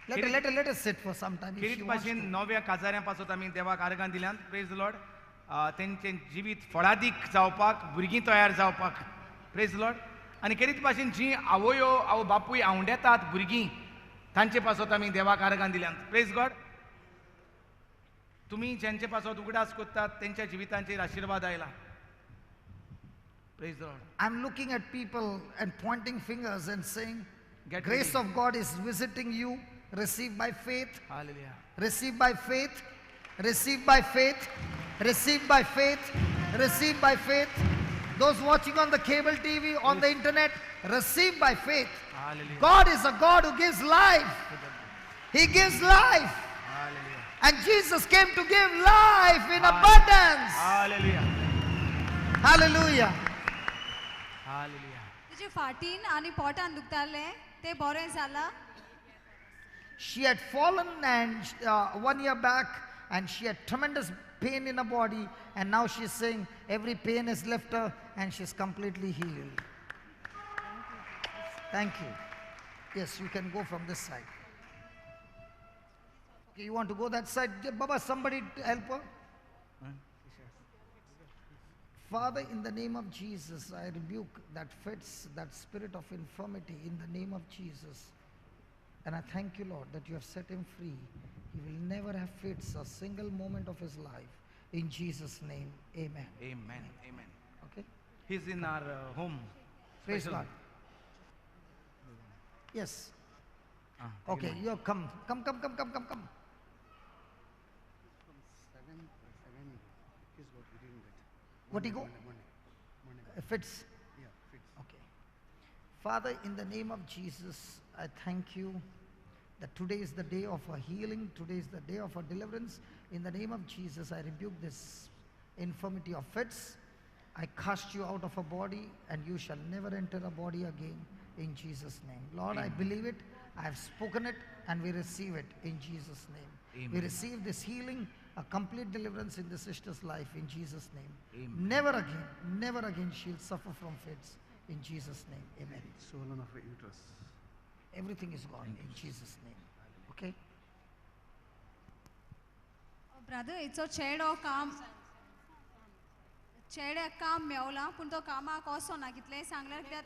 Let us sit for some time. If किरीत she wants भाशेन to. नव्या काजाऱ्यांपासून आमी देवाक आर्गां दिल्यात. Praise the Lord. तेंचें जिवीत फळादीक जावपाक, भुरगीं तयार जावपाक. Praise the Lord. आनी किरीत भाशेन जीं आवय बापूय आवंडेतात भुरगीं, तांचे पासत आमी देवाक आर्गां दिल्यात. Praise God. तुम्ही ज्यांचे पासत उगडास करतात त्यांच्या जिवितांचेर आशीर्वाद आयला. Praise the Lord. I'm looking at people and pointing fingers and saying, Get grace ready. of God is visiting you. Receive by faith. Hallelujah. Receive by faith. Receive by faith. Receive by faith. Receive by faith. Those watching on the cable TV, on the internet, receive by faith. Hallelujah. God is a God who gives life. He gives life. Hallelujah. And Jesus came to give life in abundance. Hallelujah. Hallelujah. Hallelujah. तुझे फाटीन आणि पोटान दुखताले ते बरें जाला. She had fallen and 1 year back, and she had tremendous pain in her body, and now she's saying every pain has left her and she's completely healed. Thank you. Yes, you can go from this side. Okay, you want to go that side? Baba, somebody help her. Father, in the name of Jesus, I rebuke that fits, that spirit of infirmity in the name of Jesus. And I thank you, Lord, that you have set him free. He will never have fits a single moment of his life. In Jesus' name, amen. Amen. Amen. Okay? He's in our home. Praise Special. God. Yes. Ah, Okay, you come. Come. From 7 is what we didn't get. What do you go? Monday. Fits. Yeah, fits. Okay. Father, in the name of Jesus, I thank you that today is the day of our healing. Today is the day of our deliverance. In the name of Jesus, I rebuke this infirmity of fits. I cast you out of a body, and you shall never enter a body again. In Jesus' name. Lord, I believe it. I have spoken it, and we receive it in Jesus' name. We Amen. receive this healing, a complete deliverance in the sister's life in Jesus' name. Amen. Never again she'll suffer from fits in Jesus' name. Amen. Swollen of a uterus. Everything is gone in Jesus' name. Okay? Brother इचो चेडे काम मेवला पूण तो कामाक वचो ना कितलेंय सांगल्यार कित्याक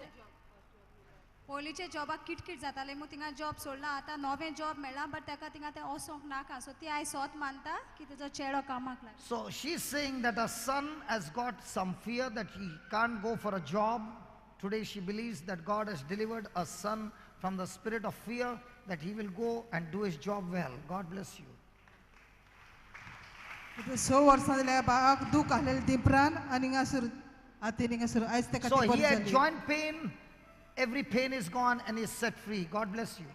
पयलींचे जॉबाक किटकिट जाताले मग थिंगा जॉब सोडला आतां नवें जॉब मेळ्ळा बट ताका थिंगा तें वचोंक नाका सो ती आयज सोत मानता की तेजो चेडो कामाक लागला. So she's saying that her son has got some fear that he can't go for a job. Today she believes that God has delivered a son from the spirit of fear, that he will go and do his job well. God bless you. So वर्सां जाल्यार बाळाक दूख आसलेलें दिपरान आनी हांगासर आतां हिंगासर आयज तेका So ती he बरी had जाली. joint pain. Every pain is gone and is set free. God bless you.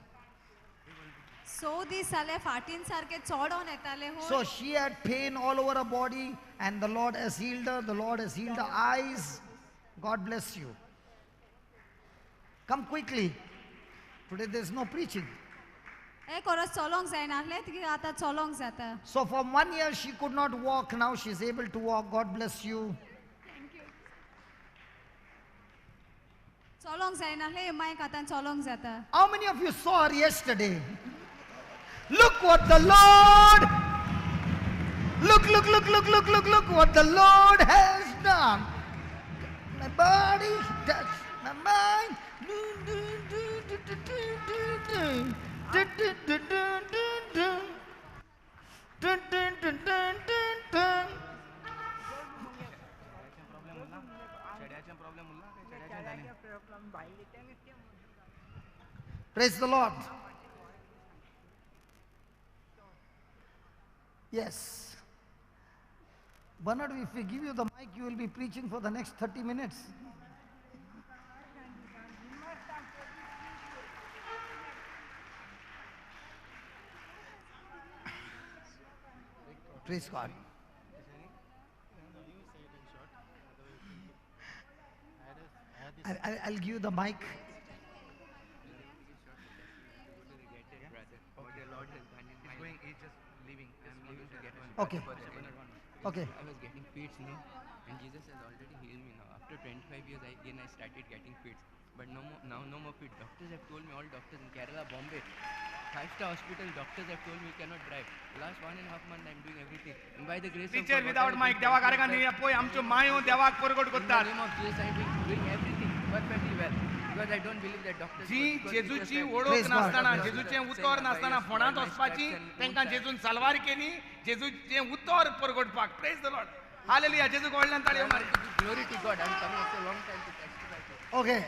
सो दीस जाले फाटीन सारके चोडोन येताले हो. So she had pain all over her body, and the Lord has healed her. The Lord has healed her eyes. God bless you. Come quickly. Today there's no preaching. एक verse चलोंक जायनासलें ती आतां चलोंक जाता. So for 1 year she could not walk. Now she's able to walk. God bless you. चलोंक जायनासलें मायक आतां चलोंक जाता. How many of you saw her yesterday? Look what the Lord. Look what the Lord has done. My body touched my mind. Praise the Lord. Yes. Bernard, if we give you the mic, you will be preaching for the next 30 minutes. Praise God. I'll give you the mic. Okay. Okay. I was getting fits now, and Jesus has already healed me now. After 25 years, I started getting fits. But no more fit. Doctors have told me, all doctors in Kerala, Bombay, 5-star hospital, doctors have told me you cannot drive. Last 1.5 months I'm doing everything. And by the grace teacher of God, without whatever mic things देवाक I आर्गान do, दिल्या पळय आमच्यो मायो देवाक परगट in the करतात name of Jesus I'm doing everything perfectly well. Because I don't believe that doctors ji because it was जेजूची that- वळख Praise God. नासतना Because जेजूचें God उतर said, नासतना by फोंडांत my वचपाची stripes and तांकां wounds जेजून सालवार केली जेजूचें उतर परगटपाक प्रेज द लॉर्ड हालेलुया जेजूक व्हडल्यान I ताळयो want मारी to give glory to God. I'm coming after a long time to testify to it. Okay.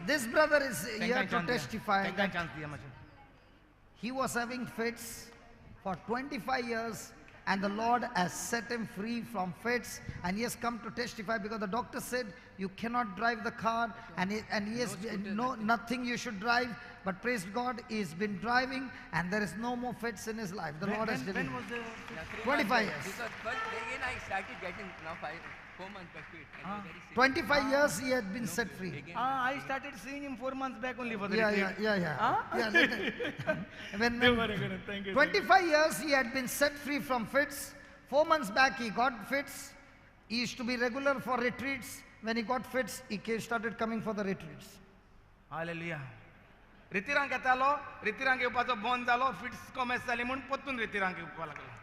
This brother is here to testify तांकां that chance दिया मातशें he was having fits for 25 years and the Lord has set him free from fits and he has come to testify because the doctor said you cannot drive the car and he has nothing you should drive, but praise God he's been driving and there is no more fits in his life. The Lord has delivered him. Yeah, 3 25 months years. Because first again I started getting now 4 months back to it. And it was very serious. 25 years he had been set free. Again, I started seeing him 4 months back only for the Yeah. retreat. When Thank you. 25 years he had been set free from fits. 4 months back he got fits. He used to be regular for retreats. When he got fits, he started coming for the retreats. Hallelujah रितिरांक येतालो रितिरांक येवपाचो बंद जालो fits कॉमेस जाली म्हूण परतून रितिरांक येवपा लागलो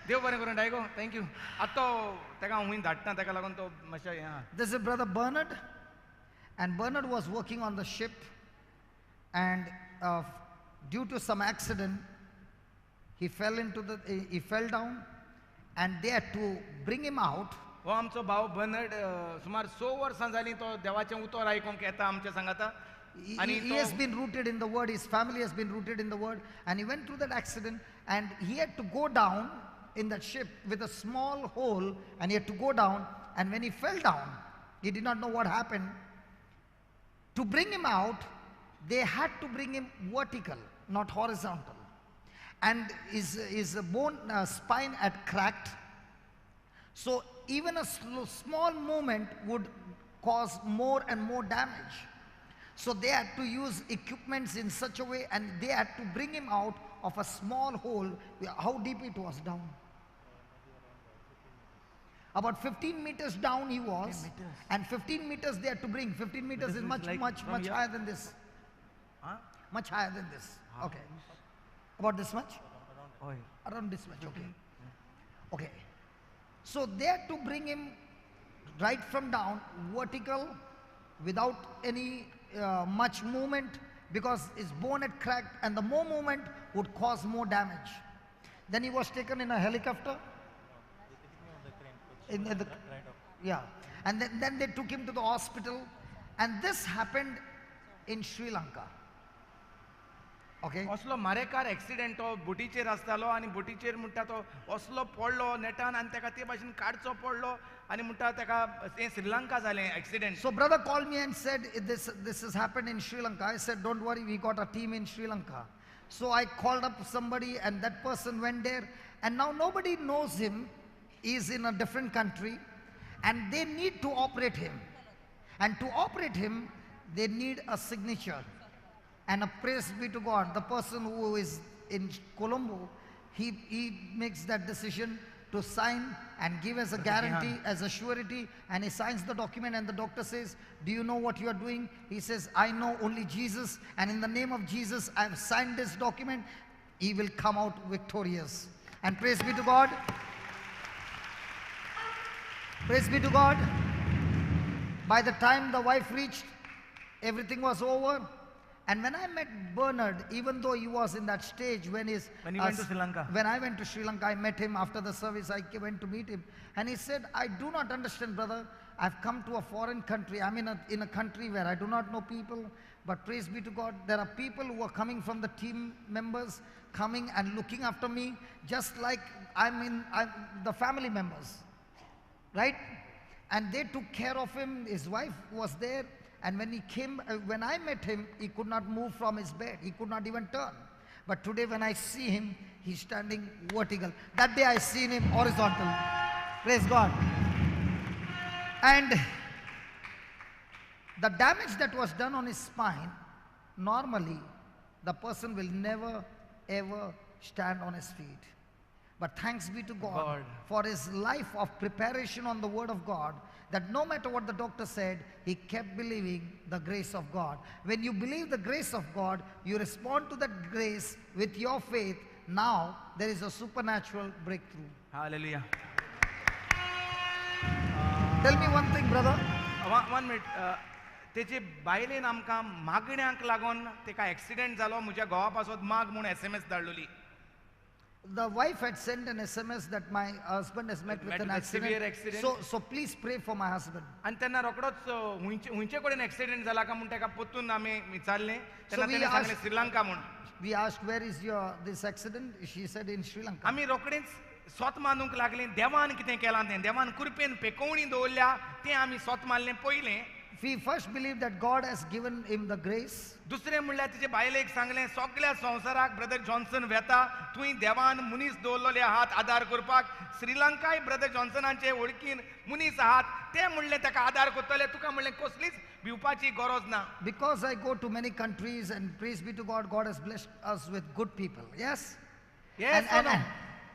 देव बरें करून डायगो थँक्यू आतां तो ताका हांव हुंय धाडटा ताका लागून तो मातशें हें आहा. This is brother Bernard, and Bernard was working on the ship, and due to some accident, he fell down, and they had to bring him out. हो आमचो भाव बर्नर्ड सुमार 100 वर्सां जालीं तो देवाचें उतर आयकूंक येता आमच्या सांगाता आनी He has been rooted in the word, his family has been rooted in the word, and he went through that accident, and he had to go down in that ship with a small hole, and he had to go down, and when he fell down, he did not know what happened. To bring him out, they had to bring him vertical, not horizontal. And his bone spine had cracked. So even a small movement would cause more and more damage. So they had to use equipments in such a way, and they had to bring him out of a small hole. How deep it was down? About 15 meters down he was, and 15 meters they had to bring. 15 meters is much higher than this. Huh? Much higher than this. Okay. About this much? Around this much, okay. Okay. So they had to bring him right from down, vertical, without any much movement, because his bone had cracked, and the more movement would cause more damage. Then he was taken in a helicopter. Yeah. And then they took him to the hospital, and this happened in Sri Lanka. Okay. असलो मारेकार accident तो बोटीचेर आसतालो आनी बोटीचेर म्हणटा तो असलो पडलो नेटान आनी ताका ते भाशेन काडचो पडलो आनी म्हणटा ताका तें श्रीलंका जालें accident So brother called me and said, this has happened in Sri Lanka. I said, don't worry, we got a team in Sri Lanka. So I called up somebody, and that person went there, and now nobody knows him. He's in a different country, and they need to operate him. And to operate him, they need a signature. And a praise be to God, the person who is in Colombo, he makes that decision to sign and give as a guarantee, as a surety, and he signs the document, and the doctor says, do you know what you are doing? He says, I know only Jesus, and in the name of Jesus, I have signed this document. He will come out victorious. And praise be to God. Praise be to God. By the time the wife reached, everything was over. And when I met Bernard, even though he was in that stage when he went to Sri Lanka. When I went to Sri Lanka, I met him after the service. I went to meet him, and he said, I do not understand, brother. I've come to a foreign country. I'm in a country where I do not know people, but praise be to God, there are people who are coming from the team members, coming and looking after me, just like I'm the family members, right? And they took care of him. His wife was there. And when he came, when I met him, he could not move from his bed. He could not even turn. But today when I see him, he's standing vertical. That day I seen him horizontal. Praise God. And the damage that was done on his spine, normally the person will never ever stand on his feet. But thanks be to God for his life of preparation on the word of God, that no matter what the doctor said, he kept believing the grace of God. When you believe the grace of God, you respond to that grace with your faith. Now there is a supernatural breakthrough. Hallelujah. Tell me one thing, brother. One minute तेचे बायलेन आमकां मागण्यांक लागून तेका accident जालो म्हज्या घोवा पासत माग म्हूण SMS धाडलोली. The wife had sent an SMS that my husband has met with an severe accident. accident. So please pray for my husband. आनी तेन्ना रोकडोच हुंयचे कडेन एक्सिडेंट जाला काय म्हूण तेका पोत्तून आमी विचारलें तेन्ना we तेणें सांगलें asked- श्रीलंका म्हूण. We asked, where is this accident? She said, in Sri Lanka. आमी रोखडींच स्वत मानूंक लागलीं देवान कितें केलां तें देवान कृपेन पेकोवणी दवरल्या तें आमी स्वत मानलें पयलें. We first believed that God has given him the grace. दुसरें म्हणल्यार तिचे बायलेक सांगलें सगळ्या संवसाराक ब्रदर जॉन्सन वेता थंय देवान मनीस दवरलेले आहात आदार करपाक. श्रीलंकाय ब्रदर जॉन्सनाचे वळखीन मनीस आहात ते म्हणलें ताका आदार करतले तुका म्हणलें कसलीच भिवपाची गरज ना. Because I go to many countries and praise be to God, God has blessed us with good people. Yes? Yes or no?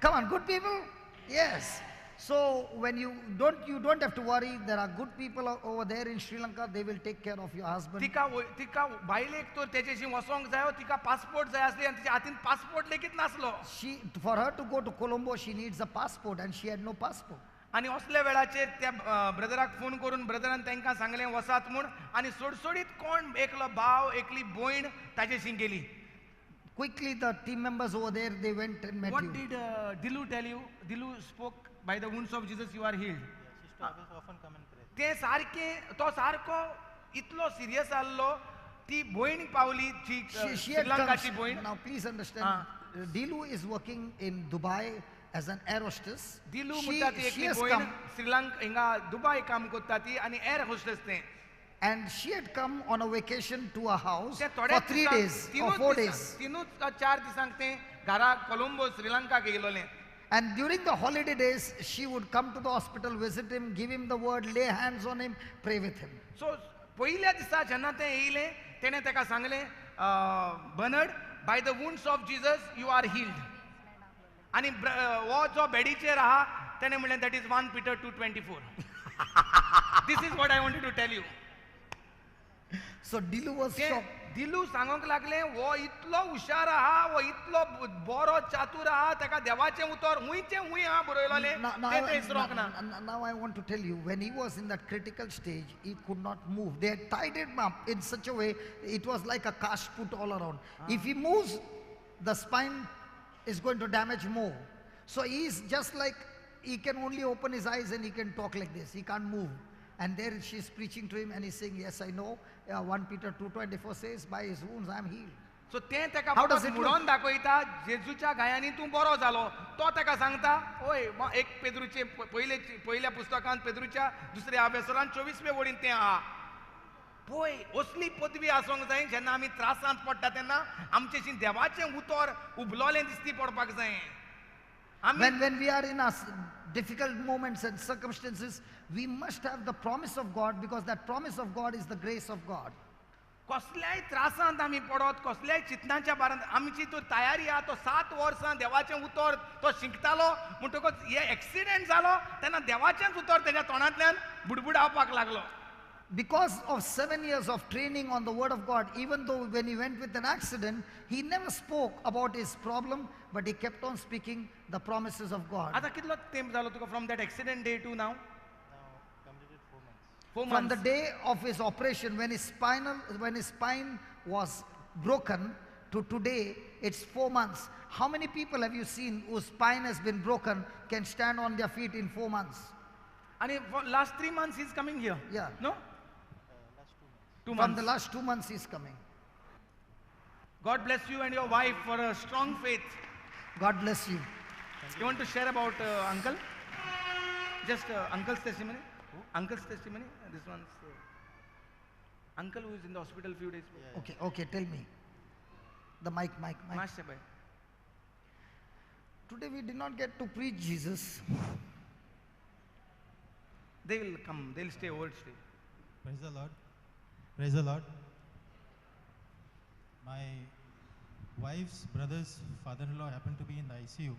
Come on, good people? Yes. So when you don't have to worry. There are good people over there in Sri Lanka. They will take care of your husband. तिका बायलेक तर तेजेशी वसोंक जायो तिका passport जाय आसली आनी तिच्या हातीन पासपोर्ट लेगीत नासलो. For her to go to Colombo, she needs a passport, and she had no passport. आनी असल्या वेळाचेर त्या ब्रदराक फोन करून ब्रदरान तांकां सांगलें वसात म्हूण आनी सोडसोडीत कोण एकलो भाव एकली भयण ताजेशी गेली. Quickly, the team members over there, they went and met What you. did Dilu tell you? Dilu spoke, by the wounds of Jesus you are healed. ते सारखे तो सारको इतलो सिरियस आसलो ती भयण पावली जी She had श्रीलंकाची come. भयण. Now, please understand. Dilu is working in Dubai as an air hostess. दिलू She, म्हणटा ती she एकली has भयण come, श्रीलंका हिंगा दुबय काम करता ती आनी एअर होस्टेस तें. and she had come on a vacation to a house ते for थोड्या 3 days or 4 days. तीनूच का 4 दिसांक तें घरा Colombo Sri Lanka गेलोलें. And during the holiday days, she would come to the hospital, visit him, give him the word, lay hands on him, pray with him. सो पयल्या दिसा जेन्ना तें येयलें तेणें ताका सांगलें Bernard by the wounds of Jesus you are healed. आनी हो जो बेडीचेर आहा तेणें म्हणलें that is 1 Peter 2:24. This is what I wanted to tell you. So Dilu was shocked. दिलू सांगोंक लागलें वो इतलो हुशार आहा वो इतलो बरो चातूर आहा ताका देवाचें उतर हुंयचें हुंय आहा बरयलोलें तें तें इसरोंक ना. Now I want to tell you, when he was in that critical stage, he could not move. They had tied him up in such a way, it was like a cast put all around. If he moves, the spine is going to damage more. So he's just like, he can only open his eyes and he can talk like this. He can't move. And there she's preaching to him and he's saying, yes, I know. 1 Peter 2:24 says, by his wounds I am healed. सो तें ताका How does it मुडोन दाखयता जेजूच्या गायांनी तूं बरो जालो. तो ताका सांगता ओय एक पेद्रूचे पयल्या पुस्तकांत पेद्रूच्या दुसऱ्या अभ्यासरान 24व्या वडीन तें आहा. पळय असली पदवी आसोंक जाय जेन्ना आमी त्रासांत पडटा तेन्ना आमचेशी देवाचें उतर उबलोलें दिसती पडपाक जाय. When we are in our difficult moments and circumstances, we must have the promise of God, because that promise of God is the grace of God. कसल्याय त्रासांत आमी पडत कसल्याय चिंतनाच्या बारांत आमची तो तयारी आहा तो 7 वर्सां देवाचें उतर तो शिकतालो म्हणटकच हे एक्सिडेंट जालो तेन्ना देवाचेंच उतर तेज्या तोंडांतल्यान बुडबुडावपाक लागलो. Because of 7 years of training on the word of God, even though when he went with an accident, he never spoke about his problem, but he kept on speaking the promises of God. आता कितलो तेंप जालो तुका from that accident day to now? 4 From the months. day of his operation, when his spine was broken, to today, it's 4 months. How many people have you seen whose spine has been broken can stand on their feet in 4 months? आणि last 3 months he's coming here. Yeah. No? 2 From months. the last 2 months he's coming. God bless you and your wife for a strong faith. God bless you. You want to share about uncle? Just uncle's testimony? Uncle's testimony? This one's uncle who is in the hospital few days. Okay, tell me. The mic. Master bhai. Today we did not get to preach Jesus. They will come. They'll stay over today. Praise the Lord. Praise the Lord. My wife's brother's father-in-law happened to be in the ICU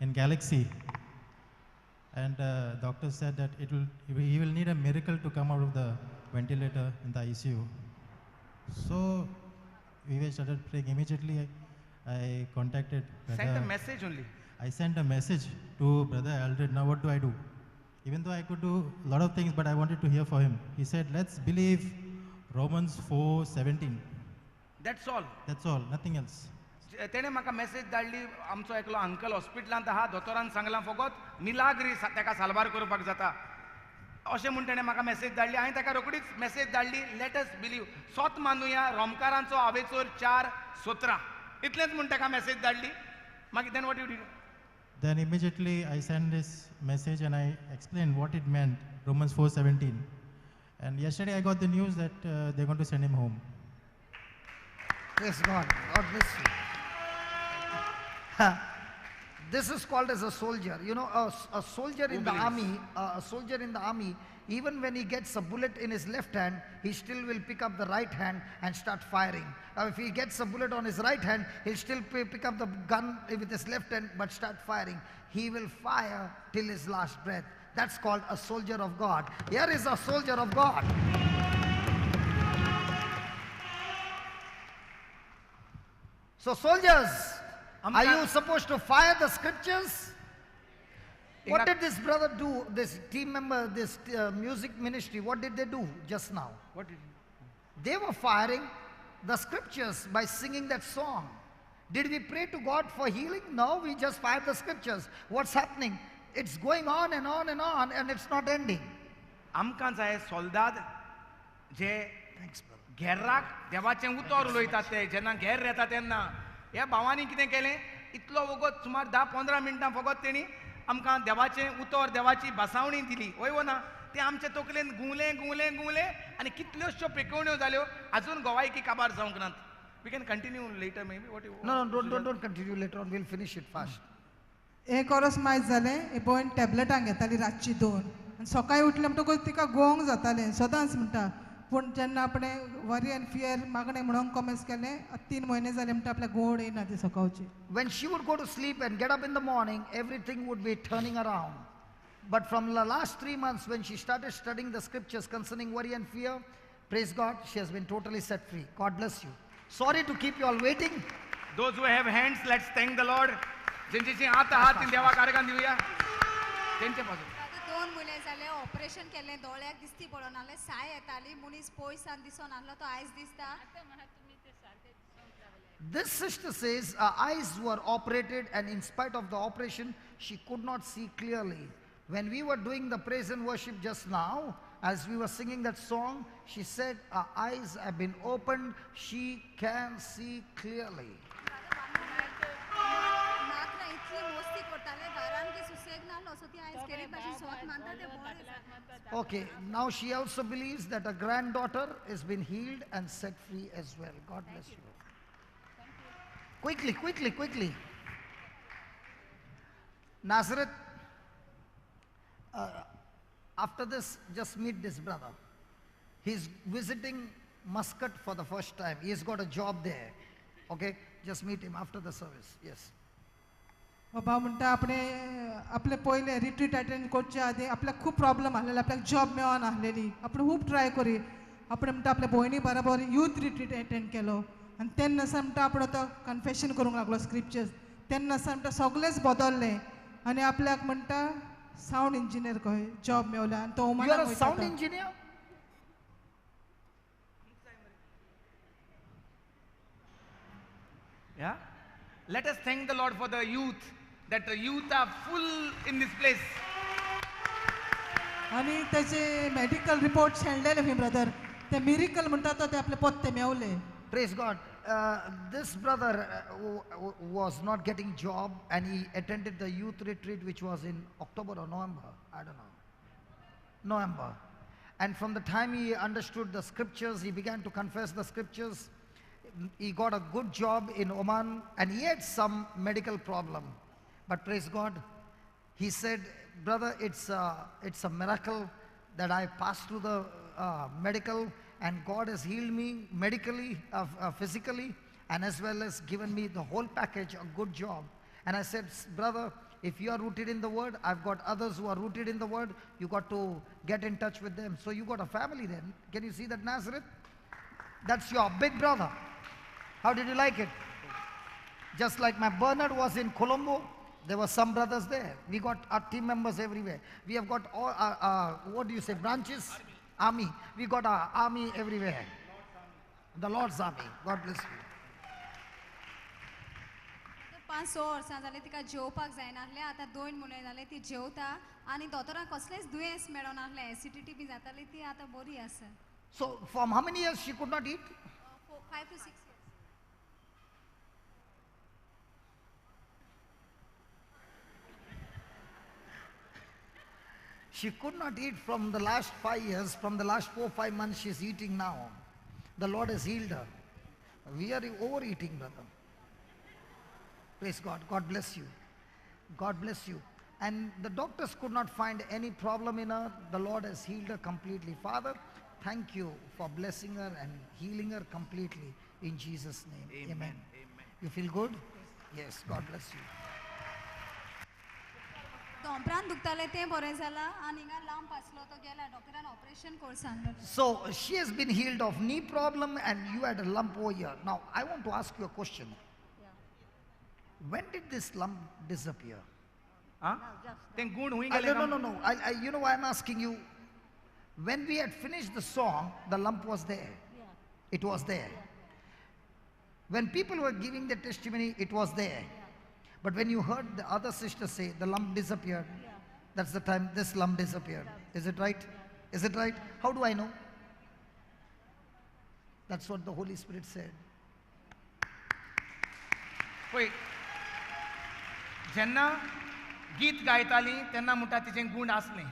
in Galaxy. and doctor said that he will need a miracle to come out of the ventilator in the ICU. So we were started praying. Immediately, I contacted Send a brother. message only. I sent a message to Brother Aldred. Now what do I do? Even though I could do a lot of things, but I wanted to hear for him. He said, let's believe Romans 4:17. That's all. That's all, nothing else. तेणे म्हाका message धाडली आमचो एकलो uncle हॉस्पिटलांत आहा दोतोरान सांगलां फकत मिलाग्री ताका सालबार करपाक जाता अशें म्हूण ताणें म्हाका मेसेज धाडली हांवें ताका रोखडीच मेसेज धाडली लेट अस बिलीव सोत मानुया रोमकारांचो हावेचोर 4:17 इतलेंच म्हूण ताका मेसेज धाडली मागीर then what you did Then immediately I sent this message and I explained what it meant, Romans 4:17. And yesterday I got the news that they're going to send him home. Praise God. God bless you. This is called as a soldier. You know, a soldier in the army, even when he gets a bullet in his left hand, he still will pick up the right hand and start firing. If he gets a bullet on his right hand, he'll still pick up the gun with his left hand but start firing. He will fire till his last breath. That's called a soldier of God. Here is a soldier of God. So soldiers, are you supposed to fire the scriptures? What did this brother do, this team member, this music ministry, what did they do just now? What did They were firing the scriptures by singing that song. Did we pray to God for healing? No, we just fired the scriptures. What's happening? It's going on and on and on and it's not ending. आमकां जाय सोल्दाद जे Thanks, brother. घेर्राक देवाचें उतर उलयतात ते जेन्ना घेर येता तेन्ना ह्या भावांनी कितें केलें इतलो वगत सुमार 10-15 मिनटां फकत तेणी आमकां देवाचें उतर देवाची भासावणी दिली वय वो ना ते आमचे तकलेन गुंवलें गुंवलें गुंवलें आनी कितल्योश्यो पेकवण्यो जाल्यो आजून गोवायकी काबार जावंक नात we can continue later maybe what you यू No, don't continue later on. We'll finish it fast. एक ओरस मायज जालें ही भयण टॅबलेटां घेताली रातची 2 आनी सकाळीं उठलें म्हणटकूच तिका गोंग जातालें सदांच म्हणटा पूण जेन्ना आपणें वरी आनी फियर मागणें म्हणूंक कॉमेस केलें 3 म्हयने जाले म्हणटा आपल्या गोड येना ती सकाळची When she would go to sleep and get up in the morning, everything would be turning around. But from the last 3 months, when she started studying the scriptures concerning worry and fear, praise God, she has been totally set free. God bless you. Sorry to keep you all waiting. Those who have hands, let's thank the Lord. ज्यांची हात आहात ती देवाक आर्गां दिवया तेंचे पासून आतां 2 म्हयने जाले ऑपरेशन केलें दोळ्याक दिसती पडोन आहलें साय येताली मनीस पयसान दिसोन आहलो तो आयज दिसता This sister says her eyes were operated, and in spite of the operation, she could not see clearly. When we were doing the praise and worship just now, as we were singing that song, she said her eyes have been opened, she can see clearly. नाक इतली मस्ती करताले घरान की सुसेग नाहलो सो ती आयज केरी भाशेन सोत मानता ते बरें Okay, now she also believes that her granddaughter has been healed and set free as well. God bless you. Quickly. Nazareth, after this, just meet this brother. He's visiting Muscat for the first time. He's got a job there. Okay, just meet him after the service. Yes. बाबा म्हणटा आपले पयले retreat attend करचे आदी आपल्याक खूब problem आहलेले आपल्याक job मेळोन आहलेली आपण खूब ट्राय करी आपण म्हणटा आपल्या भयणी बरोबर यूथ रिट्रीट अटेंड केलो आनी तेन्ना म्हणटा आपण तो कन्फेशन करूंक लागलो स्क्रिप्चर्स तेन्ना म्हणटा सगळेंच बदललें आनी आपल्याक म्हणटा सावंड इंजिनियर खंय जॉब मेवला आनी तो You are a sound engineer? Yeah? Let us thank the Lord for the youth, that the youth are full in this place. आनी तेचे मेडिकल रिपोर्ट शेणलेले खंय ब्रदर ते मिरिकल म्हणटा तो ते आपले पत्ते मेवले Praise God. This brother was not getting job, and he attended the youth retreat, which was in October or November. I don't know. November. And from the time he understood the scriptures, he began to confess the scriptures. He got a good job in Oman, and he had some medical problem. But praise God, he said, brother, it's a miracle that I passed through the medical, and God has healed me medically, physically, and as well as given me the whole package, a good job. And I said, brother, If you are rooted in the word, I've got others who are rooted in the word. You got to get in touch with them. So you got a family then. Can you see that, Nazareth? That's your big brother. How did you like it? Just like my Bernard was in Colombo, there were some brothers there. We got our team members everywhere. We have got all what do you say, branches? Army. We got our army everywhere. The Lord's army. God bless you. 5-6 वर्सां जाली तिका जेवपाक जायनासलें आतां 2 मुलं जाले ती जेवता आनी दोतोरां कसलेंच दुयेंस मेळोनासलें एसिडिटी बी जाताली ती आतां बरी आसा So from how many years she could not eat? 5 to 6 years. She could not eat from the last 5 years. From the last 4-5 months she's eating now. The Lord has healed her. We are overeating, brother. Praise God. God bless you. God bless you. And the doctors could not find any problem in her. The Lord has healed her completely. Father, thank you for blessing her and healing her completely in Jesus' name. Amen. You feel good? Yes. God bless you. दोंपरान दुखतालें तें बरें जालां आनी हिंगा लांब आसलो तो गेला डॉक्टरान operation core सांगलें So she has been healed of knee problem and you had a lump over here. Now I want to ask you a question. When did this lump disappear? आं तें गुण हुई No, गेलें no, no, no. You know why I'm asking you? When we had finished the song, the lump was there. It was there. When people were giving the testimony, it was there. But when you heard the other sister say the lump disappeared, that's the time this lump disappeared. Is it right? Is it right? How do I know? That's what the Holy Spirit said. पळय जेन्ना गीत गायतालीं तेन्ना म्हणटा तिचें गुण आसलें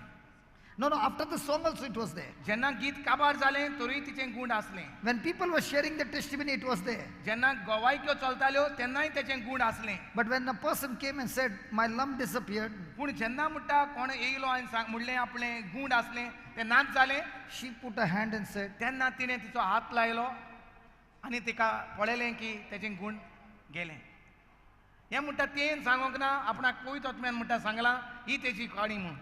No, no, after the song also it was there. जेन्ना गीत काबार जालें तोरूय तिचें गुण आसलें When people were sharing the testimony, it was there. जेन्ना गवायक्यो चलताल्यो तेन्नाय तेचें गुण आसलें But when a person came and said, my lump disappeared, पूण जेन्ना म्हणटा कोण येयलो आनी म्हणलें आपलें गूण आसलें तें नाच जालें she put her hand and said, तेन्ना तिणें तिचो हात लायलो आनी तिका पळयलें की तेचें गूण गेलें हें म्हणटा तें सांगोंक ना आपणाक पवित्र आत्म्यान म्हणटा सांगलां ही तेची काणी म्हूण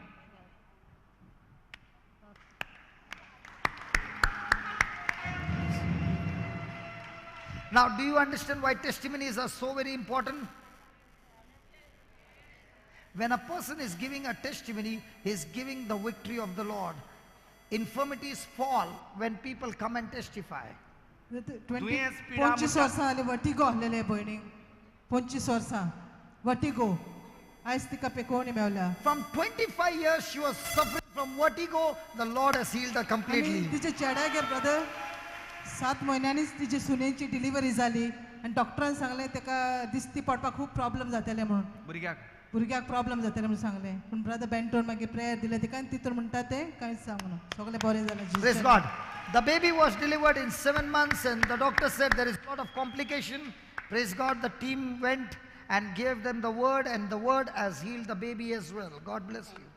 now do you understand why testimonies are so very important? When a person is giving a testimony, he is giving the victory of the Lord. Infirmities fall when people come and testify. 25 वर्सां जालीं vertigo आहलेले भयणीक 25 वर्सां vertigo आयज तिका पेकोवणी मेवल्या From 25 years she was suffering from vertigo. The Lord has healed her आनी completely. तिचे चेड्यागेर brother 7 म्हयन्यांनीच तिची सुनेची delivery जाली आनी डॉक्टरान सांगलें ताका दिसती पडपाक खूब प्रॉब्लम जाताले म्हणून भुरग्याक भुरग्याक प्रॉब्लम जाताले म्हणून सांगलें पूण ब्रदर बेंटोन मागीर प्रेयर दिलें तिका आनी तितून म्हणटा तें कांयच सांगून सगळें बरें जालें Praise God. The baby was delivered in 7 months and the doctor said there is a lot of complication. Praise God. The team went and gave them the word and the word has healed the baby as well. God bless you.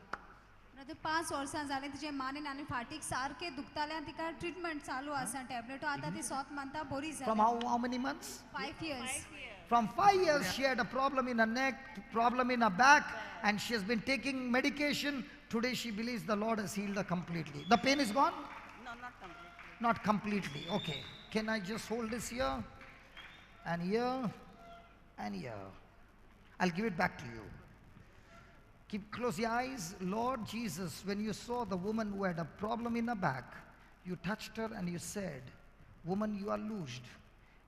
Brother 5 वर्सां जालीं तिचे मानेन आनी फाटीक सारकें दुखतालें आनी तिका treatment चालू आसा टॅबलेटो आतां ती 7 मंथां बरी From जाली how many months? 5 years From 5 years she had a problem in her neck, problem in her back, and she has been taking medication. Today she believes the Lord has healed her completely. The pain is gone? No, not completely. Not completely. Okay. Can I just hold this here and here and here? I'll give it back to you. Close your eyes. Lord Jesus, when you saw the woman who had a problem in her back, you touched her and you said, woman, you are loosed.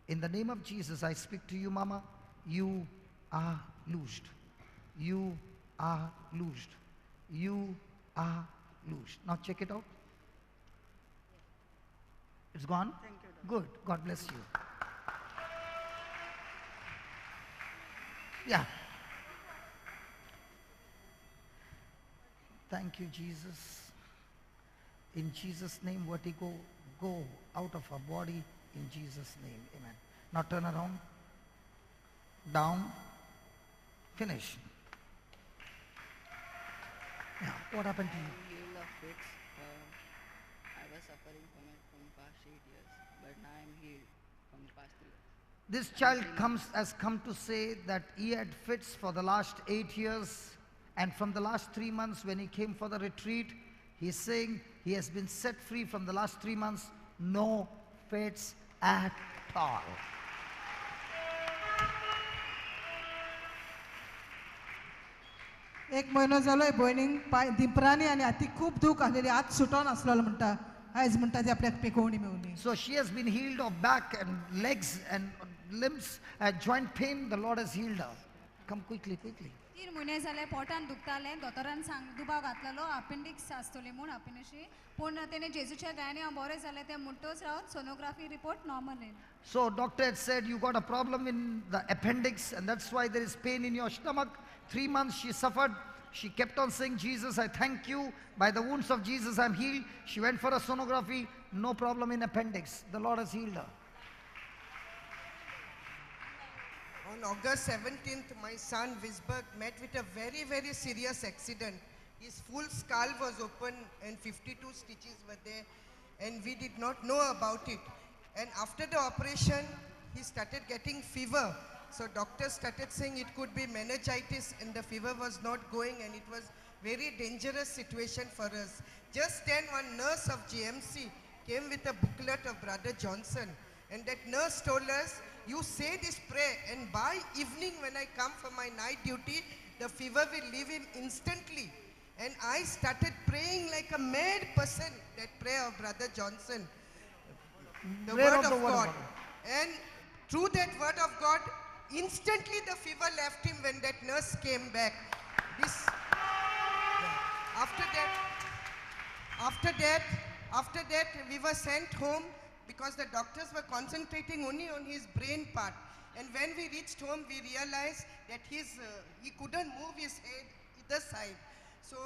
In the name of Jesus, I speak to you, Mama. You are loosed. You are loosed. You are loosed. Now check it out. It's gone? Thank you, Doctor. Good. God bless you. Yeah. Thank you, Jesus. In Jesus' name, vertigo, go out of her body. In Jesus' name, amen. Now turn around. Down. Finish. Yeah. What happened to you? Healed of fits. I was suffering from it from past 8 years, but now I'm healed from the past 3 years. This child has come to say that he had fits for the last 8 years, and from the last 3 months when he came for the retreat, he's saying he has been set free from the last 3 months, no fits at all. एक महिनो जालोय भयणीक पांय दिपरांनी आनी हाती खूब दूख आसलेली हात सुटोन आसलेलो म्हणटा आयज म्हणटा ती आपल्याक पिकोवणी मेवली. So she has been healed of back and legs and limbs and joint pain. The Lord has healed her. Come quickly, quickly. 3 म्हयने जाले पोटान दुखताले दोतोरान दुबाव घातलेलो अपेंडिक्स आसतली म्हूण अपेंडिक्स पूण तेणे जेजूच्या गायने हांव बरें जालें तें म्हणटच रावत सोनोग्राफी रिपोर्ट नॉर्मल येयली. So doctor had said you got a problem in the appendix and that's why there is pain in your stomach. 3 months she suffered. She kept on saying, Jesus, I thank you. By the wounds of Jesus, I'm healed. She went for a sonography. No problem in appendix. The Lord has healed her. On August 17th, my son Wisberg met with a very, very serious accident. His full skull was open and 52 stitches were there, and we did not know about it. And after the operation, he started getting fever. So doctors started saying it could be meningitis, and the fever was not going, and it was very dangerous situation for us. Just then one nurse of GMC came with a booklet of Brother Johnson, and that nurse told us, you say this prayer, and by evening when I come for my night duty, the fever will leave him instantly. And I started praying like a mad person, that prayer of Brother Johnson, the word of God. And through that word of God, instantly the fever left him when that nurse came back. After that, we were sent home because the doctors were concentrating only on his brain part. And when we reached home, we realized that he couldn't move his head either side. So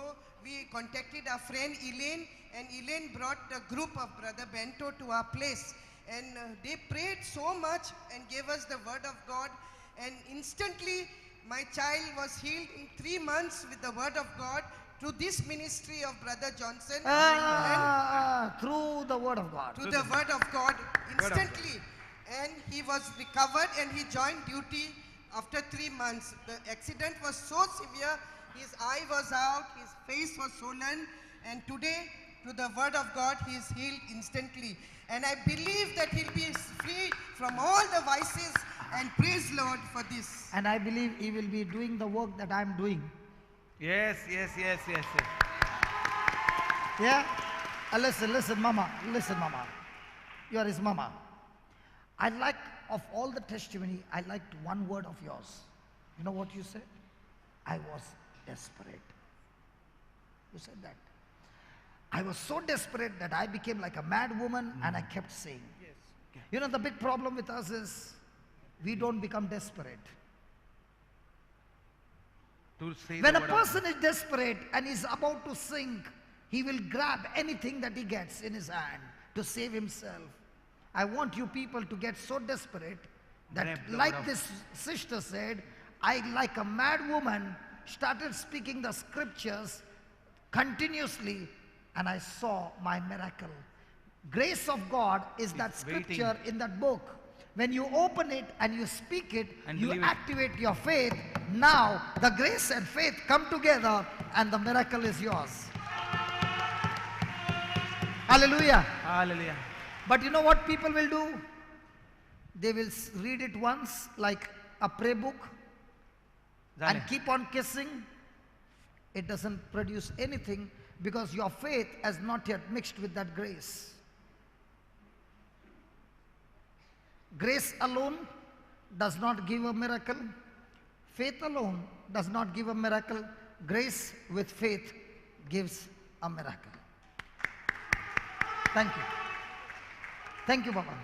we contacted our friend Elaine, and Elaine brought the group of Brother Bento to our place. And they prayed so much and gave us the word of God. And instantly, my child was healed in 3 months with the word of God through this ministry of Brother Johnson. Through the word of God. Through the word of God, instantly. And he was recovered and he joined duty after 3 months. The accident was so severe, his eye was out, his face was swollen, and today, through the word of God, he is healed instantly. And I believe that he'll be free from all the vices, and praise Lord for this. And I believe he will be doing the work that I'm doing. Yes. Yeah? Listen, mama. You are his mama. I like, of all the testimony, I liked one word of yours. You know what you said? I was desperate. You said that. I was so desperate that I became like a mad woman, and I kept saying. Yes. You know, the big problem with us is we don't become desperate. When a person is desperate and is about to sink, he will grab anything that he gets in his hand to save himself. I want you people to get so desperate that, like this sister said, I, like a mad woman, started speaking the scriptures continuously, and I saw my miracle. Grace of God is that scripture in that book. When you open it and you speak it, and you activate your faith. Now the grace and faith come together and the miracle is yours. Hallelujah. Hallelujah. But you know what people will do? They will read it once like a prayer book and keep on kissing. It doesn't produce anything because your faith has not yet mixed with that grace. Grace alone does not give a miracle. Faith alone does not give a miracle. Grace with faith gives a miracle. Thank you. Thank you, Baba.